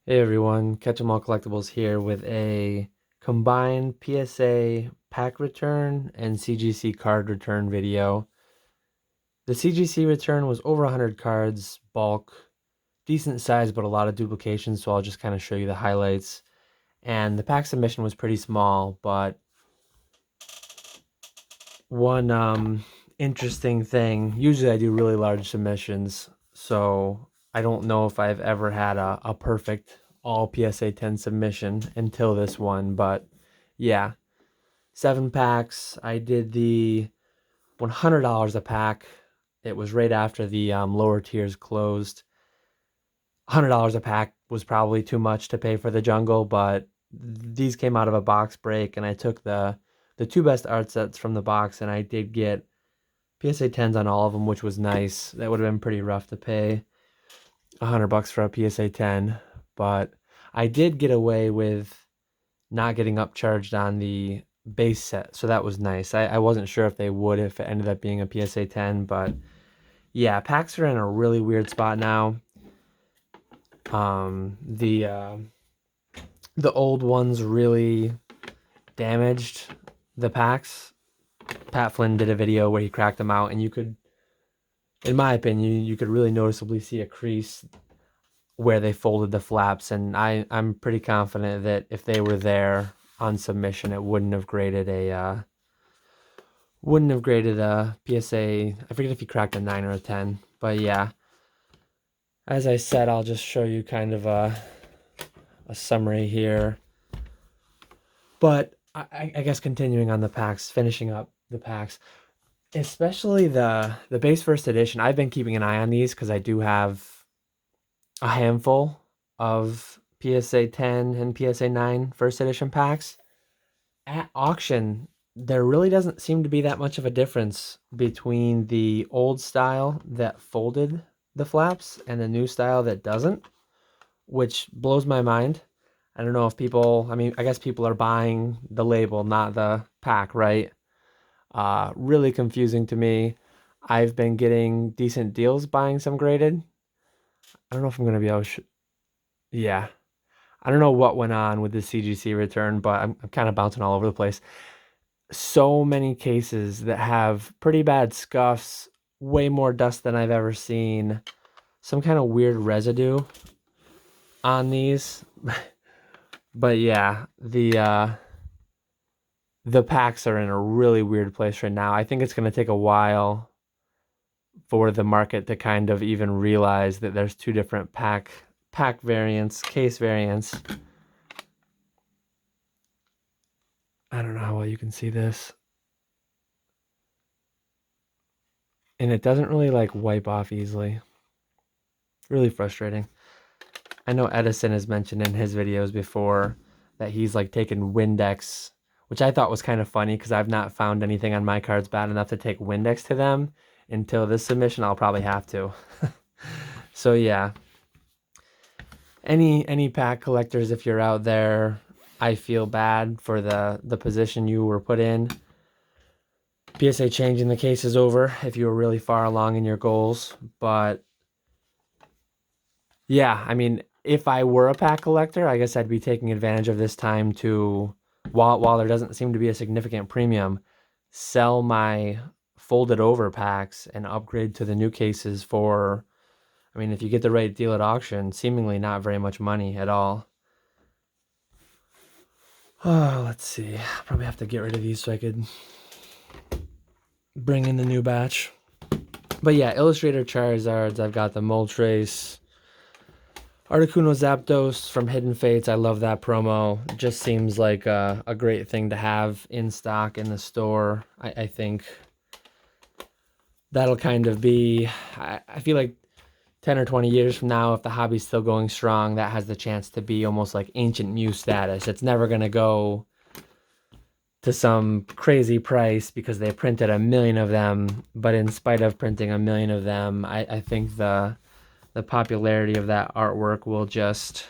Hey everyone, Catch 'em All Collectibles here with a combined PSA pack return and CGC card return video. The CGC return was over 100 cards, bulk, decent size, but a lot of duplications, so I'll just kind of show you the highlights. And the pack submission was pretty small, but one interesting thing, usually I do really large submissions, so I don't know if I've ever had a perfect all PSA 10 submission until this one, but yeah, 7 packs. I did the $100 a pack. It was right after the lower tiers closed. $100 a pack was probably too much to pay for the jungle, but these came out of a box break, and I took the two best art sets from the box, and I did get PSA 10s on all of them, which was nice. That would have been pretty rough to pay $100 for a PSA 10, but I did get away with not getting upcharged on the base set, so that was nice. I wasn't sure if they would if it ended up being a PSA 10, but yeah, packs are in a really weird spot now. The old ones really damaged the packs. Pat Flynn did a video where he cracked them out, and you could, in my opinion, you could really noticeably see a crease where they folded the flaps, and I'm pretty confident that if they were there on submission, it wouldn't have graded a PSA. I forget if he cracked a 9 or a 10, but yeah. As I said, I'll just show you kind of a summary here. But I guess continuing on the packs, finishing up the packs, especially the base first edition. I've been keeping an eye on these because I do have a handful of PSA 10 and PSA 9 first edition packs. At auction, there really doesn't seem to be that much of a difference between the old style that folded the flaps and the new style that doesn't, which blows my mind. I don't know if people, I mean, I guess people are buying the label, not the pack, right? Really confusing to me. I've been getting decent deals buying some graded. I don't know if I'm going to be able to, yeah. I don't know what went on with the CGC return, but I'm kind of bouncing all over the place. So many cases that have pretty bad scuffs, way more dust than I've ever seen, some kind of weird residue on these. But yeah, the packs are in a really weird place right now. I think it's going to take a while for the market to kind of even realize that there's two different pack variants, case variants. I don't know how well you can see this. And it doesn't really like wipe off easily. Really frustrating. I know Edison has mentioned in his videos before that he's like taken Windex, which I thought was kind of funny because I've not found anything on my cards bad enough to take Windex to them. Until this submission, I'll probably have to. So yeah, any pack collectors, if you're out there, I feel bad for the position you were put in. PSA changing the case is over if you were really far along in your goals, but yeah, I mean, if I were a pack collector, I guess I'd be taking advantage of this time to, while there doesn't seem to be a significant premium, sell my folded over packs and upgrade to the new cases for, I mean, if you get the right deal at auction, seemingly not very much money at all. Oh, let's see. Probably have to get rid of these so I could bring in the new batch. But yeah, Illustrator Charizards, I've got the Moltres. Articuno Zapdos from Hidden Fates, I love that promo. It just seems like a great thing to have in stock in the store. I think that'll kind of be, I feel like 10 or 20 years from now, if the hobby's still going strong, that has the chance to be almost like Ancient Muse status. It's never going to go to some crazy price because they printed 1,000,000 of them, but in spite of printing 1,000,000 of them, I think the popularity of that artwork will just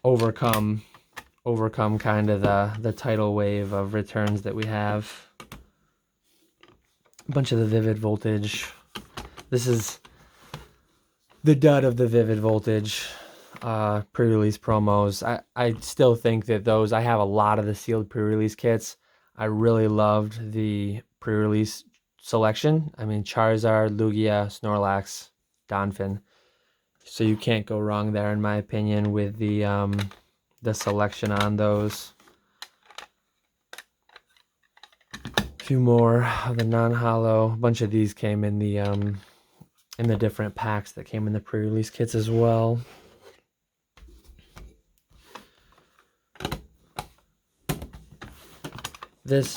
overcome kind of the tidal wave of returns that we have. A bunch of the Vivid Voltage. This is the dud of the Vivid Voltage. pre-release promos. I still think that those, I have a lot of the sealed pre-release kits. I really loved the pre-release selection. I mean, Charizard, Lugia, Snorlax, Donphin. So you can't go wrong there, in my opinion, with the selection on those. A few more of the non-holo. A bunch of these came in the different packs that came in the pre-release kits as well. This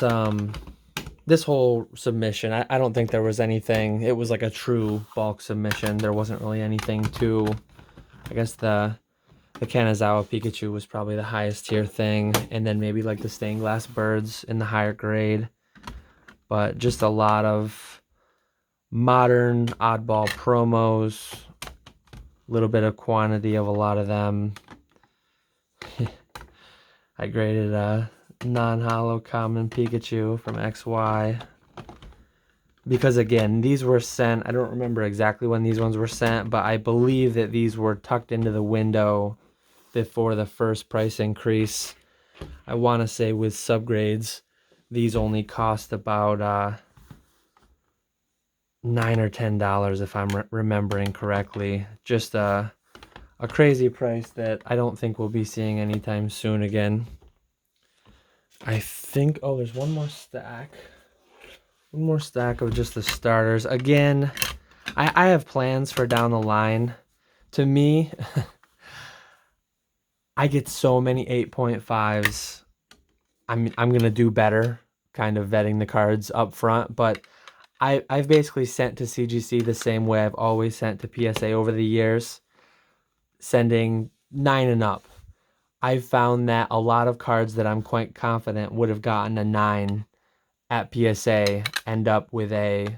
whole submission, I don't think there was anything. It was like a true bulk submission. There wasn't really anything to, I guess the Kanazawa Pikachu was probably the highest tier thing, and then maybe like the stained glass birds in the higher grade. But just a lot of modern oddball promos, a little bit of quantity of a lot of them. I graded a non-holo common Pikachu from XY. Because again, these were sent, I don't remember exactly when these ones were sent, but I believe that these were tucked into the window before the first price increase. I want to say with subgrades, these only cost about $9 or $10 if I'm remembering correctly. Just a crazy price that I don't think we'll be seeing anytime soon again. I think, oh, there's one more stack. One more stack of just the starters. Again, I have plans for down the line. To me, I get so many 8.5s. I'm gonna do better, kind of vetting the cards up front, but I've basically sent to CGC the same way I've always sent to PSA over the years, sending 9 and up. I've found that a lot of cards that I'm quite confident would have gotten a 9 at PSA end up with a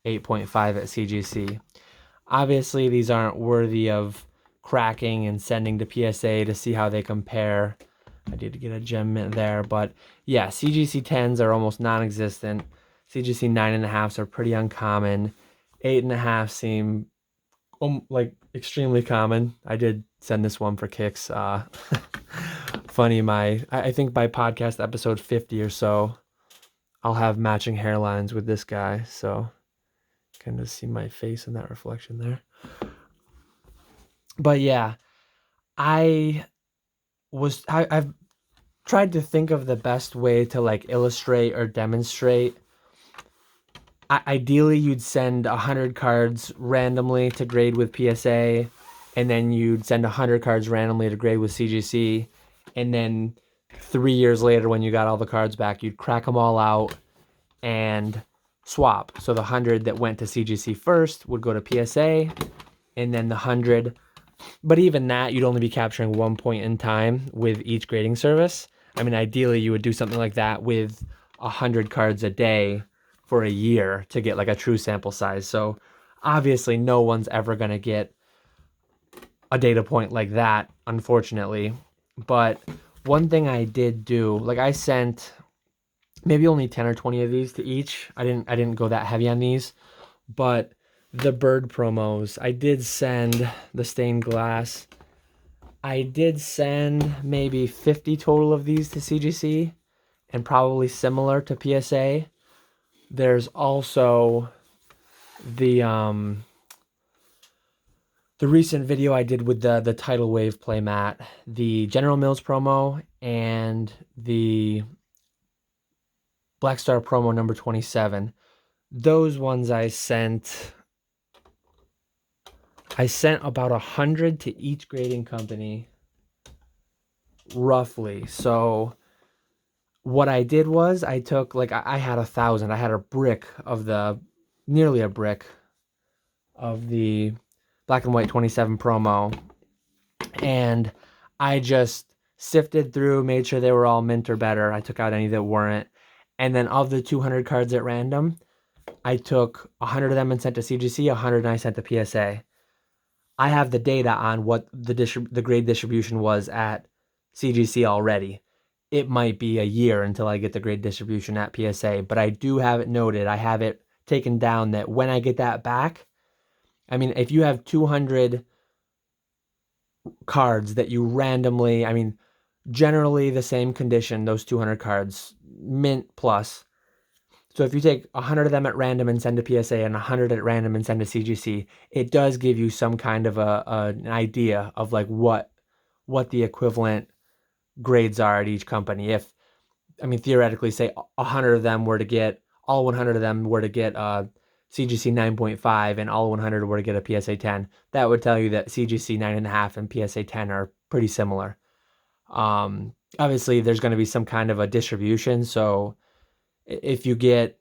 8.5 at CGC. Obviously, these aren't worthy of cracking and sending to PSA to see how they compare. I did get a gem mint there, but yeah, CGC 10s are almost non-existent. CGC 9.5s are pretty uncommon. 8.5 seem like extremely common. I did send this one for kicks. Funny, I think by podcast episode 50 or so, I'll have matching hairlines with this guy, so kind of see my face in that reflection there. But yeah, I've tried to think of the best way to like illustrate or demonstrate. Ideally, you'd send 100 cards randomly to grade with PSA, and then you'd send 100 cards randomly to grade with CGC, and then 3 years later, when you got all the cards back, you'd crack them all out and swap. So the 100 that went to CGC first would go to PSA, and then the 100, but even that, you'd only be capturing 1 point in time with each grading service. I mean, ideally, you would do something like that with 100 cards a day for a year to get like a true sample size. So obviously, no one's ever going to get a data point like that, unfortunately. But one thing I did do, like I sent maybe only 10 or 20 of these to each. I didn't go that heavy on these, but the bird promos, I did send the stained glass. I did send maybe 50 total of these to CGC, and probably similar to PSA. There's also the recent video I did with the Tidal Wave playmat, the General Mills promo, and the Black Star promo number 27. Those ones I sent about 100 to each grading company, roughly. So what I did was I took, like, I had 1,000. I had a brick of nearly a brick of the Black and White 27 promo, and I just sifted through, made sure they were all mint or better. I took out any that weren't, and then of the 200 cards at random, I took 100 of them and sent to CGC, 100 and I sent to PSA. I have the data on what the grade distribution was at CGC already. It might be a year until I get the grade distribution at PSA, but I do have it noted. I have it taken down that when I get that back, I mean, if you have 200 cards that you randomly, I mean, generally the same condition, those 200 cards, mint plus. So if you take 100 of them at random and send to PSA and 100 at random and send to CGC, it does give you some kind of an idea of like what the equivalent grades are at each company. If, I mean, theoretically, say 100 of them were to get, all 100 of them were to get CGC 9.5 and all 100 were to get a PSA 10, that would tell you that CGC 9.5 and PSA 10 are pretty similar. Obviously, there's going to be some kind of a distribution. So if you get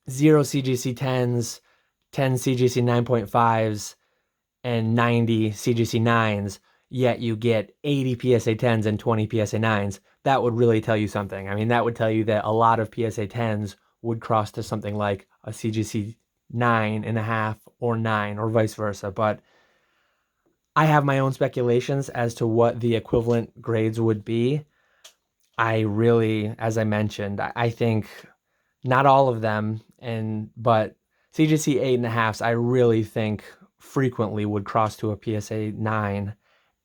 0 CGC 10s, 10 CGC 9.5s, and 90 CGC 9s, yet you get 80 PSA 10s and 20 PSA 9s, that would really tell you something. I mean, that would tell you that a lot of PSA 10s would cross to something like a CGC 9.5 or 9 or vice versa. But I have my own speculations as to what the equivalent grades would be. I really, as I mentioned, I think not all of them, but CGC 8.5s, I really think frequently would cross to a PSA 9.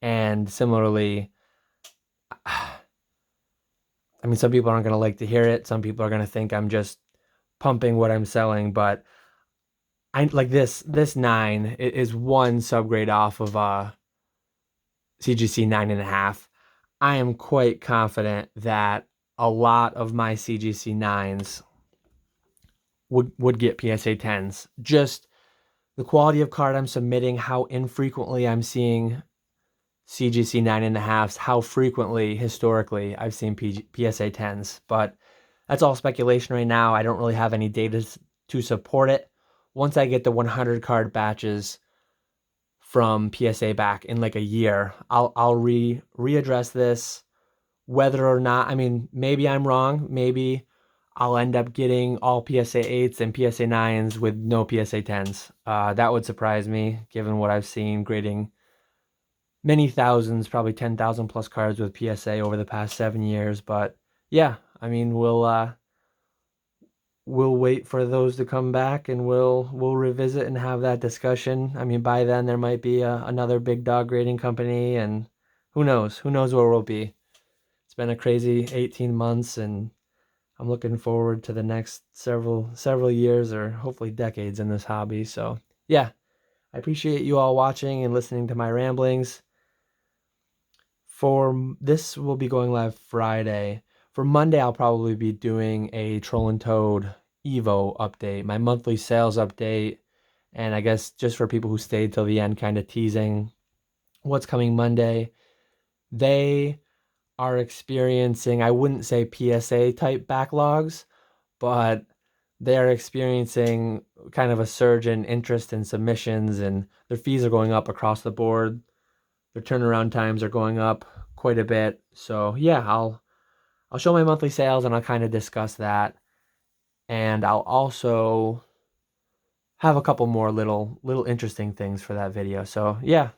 And similarly, I mean, some people aren't going to like to hear it. Some people are going to think I'm just pumping what I'm selling, but I like this 9 is one subgrade off of CGC 9.5. I am quite confident that a lot of my CGC 9s would get PSA 10s. Just the quality of card I'm submitting, how infrequently I'm seeing CGC 9.5s, how frequently historically I've seen PSA 10s. But that's all speculation right now. I don't really have any data to support it. Once I get the 100 card batches from PSA back in like a year, I'll readdress this. Whether or not, I mean, maybe I'm wrong. Maybe I'll end up getting all PSA 8s and PSA 9s with no PSA 10s. That would surprise me, given what I've seen grading many thousands, probably 10,000 plus cards with PSA over the past 7 years. But yeah, I mean, we'll wait for those to come back and we'll revisit and have that discussion. I mean, by then there might be another big dog grading company, and who knows? Who knows where we'll be? It's been a crazy 18 months, and I'm looking forward to the next several years or hopefully decades in this hobby. So yeah, I appreciate you all watching and listening to my ramblings. For this will be going live Friday. For Monday, I'll probably be doing a Troll and Toad Evo update, my monthly sales update, and I guess just for people who stayed till the end, kind of teasing what's coming Monday. They are experiencing, I wouldn't say PSA type backlogs, but they're experiencing kind of a surge in interest in submissions, and their fees are going up across the board. Their turnaround times are going up quite a bit. So yeah, I'll show my monthly sales and I'll kind of discuss that. And I'll also have a couple more little interesting things for that video. So yeah,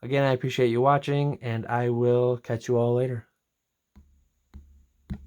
again, I appreciate you watching and I will catch you all later.